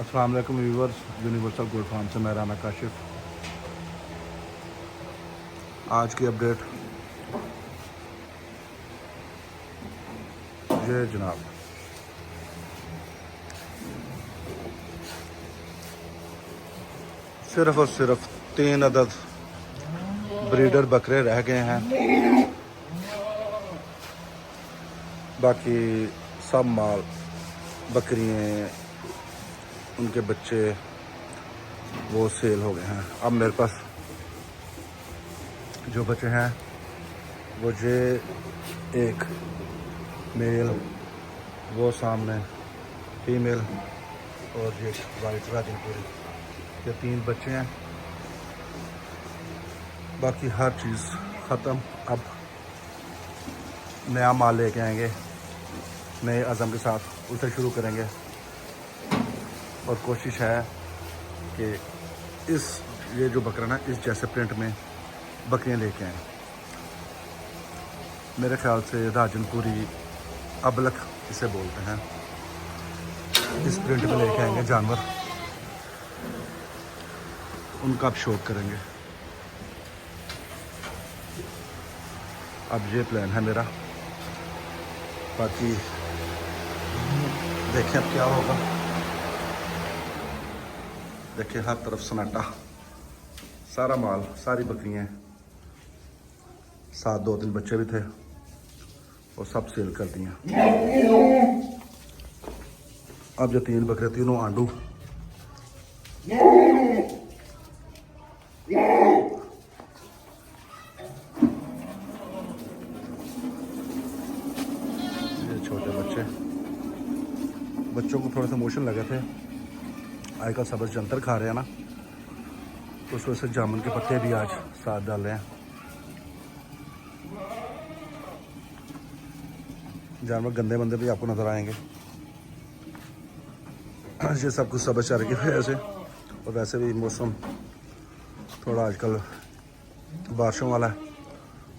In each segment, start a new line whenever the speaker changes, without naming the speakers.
अस्सलाम वालेकुम viewers, universal gold farm से मैं राना काशिफ। आज की अपडेट ये जनाब, सिर्फ और सिर्फ 3 अदद ब्रीडर बकरे रह गए हैं। बाकी सब माल, बकरियाँ, उनके बच्चे वो सेल हो गए हैं। अब मेरे पास जो बचे हैं वो ये एक मेल, वो सामने फीमेल और ये वाइट राजनपुरी, ये 3 बच्चे हैं। बाकी हर चीज़ ख़त्म। अब नया माल लेके आएंगे नए अज़म के साथ, उसे शुरू करेंगे और कोशिश है कि ये जो बकरा ना, इस जैसे प्रिंट में बकरियां लेके आएँ। मेरे ख्याल से राजनपुरी अबलख इसे बोलते हैं, इस प्रिंट में लेके आएंगे जानवर, उनका अब शौक करेंगे। अब ये प्लान है मेरा, बाकी देखें अब क्या होगा। देखिए हर तरफ सन्नाटा, सारा माल, सारी बकरियां, साथ 2-3 बच्चे भी थे और सब सेल कर दिए। अब जो 3 बकरे, तीनों आंडू, ये छोटे बच्चों को थोड़ा सा मोशन लगे थे। आजकल सब्ज़ जंतर खा रहे हैं ना, तो उस वजह से जामुन के पत्ते भी आज साथ डाल रहे हैं। जानवर गंदे मंदे भी आपको नज़र आएंगे। ये सब कुछ सब्ज़ चारे की वजह से, और वैसे भी मौसम थोड़ा आजकल बारिशों वाला है,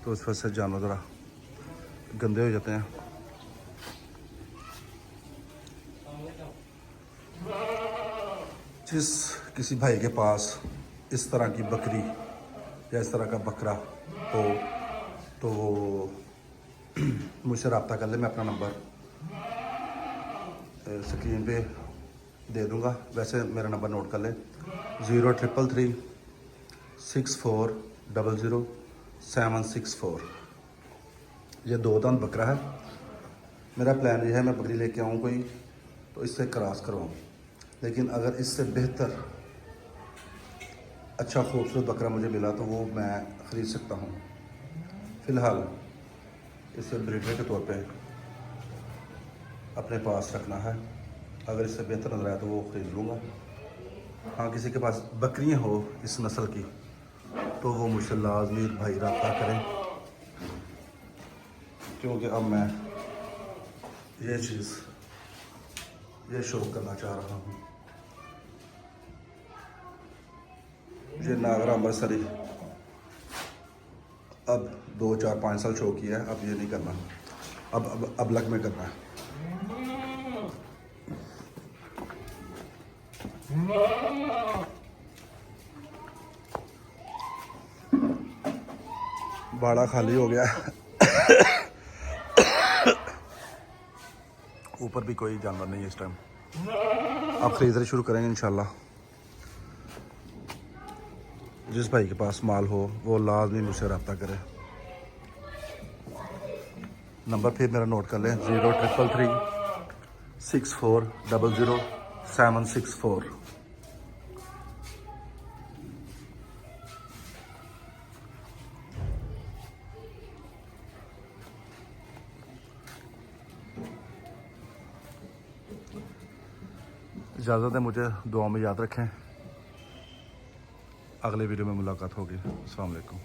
तो उस वजह से जानवर ज़रा गंदे हो जाते हैं। जिस किसी भाई के पास इस तरह की बकरी या इस तरह का बकरा हो तो वो मुझसे रब्ता कर ले। मैं अपना नंबर स्क्रीन पे दे दूंगा। वैसे मेरा नंबर नोट कर ले, 0333 6400 764। ये 2 दांत बकरा है। मेरा प्लान ये है, मैं बकरी लेके आऊँ कोई तो इससे क्रॉस करवाऊँ, लेकिन अगर इससे बेहतर अच्छा खूबसूरत बकरा मुझे मिला तो वो मैं ख़रीद सकता हूँ। फ़िलहाल इसे ब्रीडर के तौर पे अपने पास रखना है। अगर इससे बेहतर नज़र आया तो वो ख़रीद लूँगा। हाँ, किसी के पास बकरियाँ हो इस नस्ल की तो वो मुझसे लाजमी भाई रब्ता करें, क्योंकि अब मैं ये शौक़ करना चाह रहा हूँ। ये नागरा अमृतसरी अब 2, 4, 5 साल शौक किया है, अब ये नहीं करना, अब लग में करना है। बाड़ा खाली हो गया है। ऊपर भी कोई जानवर नहीं है इस टाइम। अब खरीदना शुरू करेंगे इंशाल्लाह। जिस भाई के पास माल हो वो लाजमी मुझसे रब्ता करे। नंबर फिर मेरा नोट कर लें, 0333 6400 764। इजाज़त है, मुझे दुआ में याद रखें। अगले वीडियो में मुलाकात होगी। अस्सलाम वालेकुम।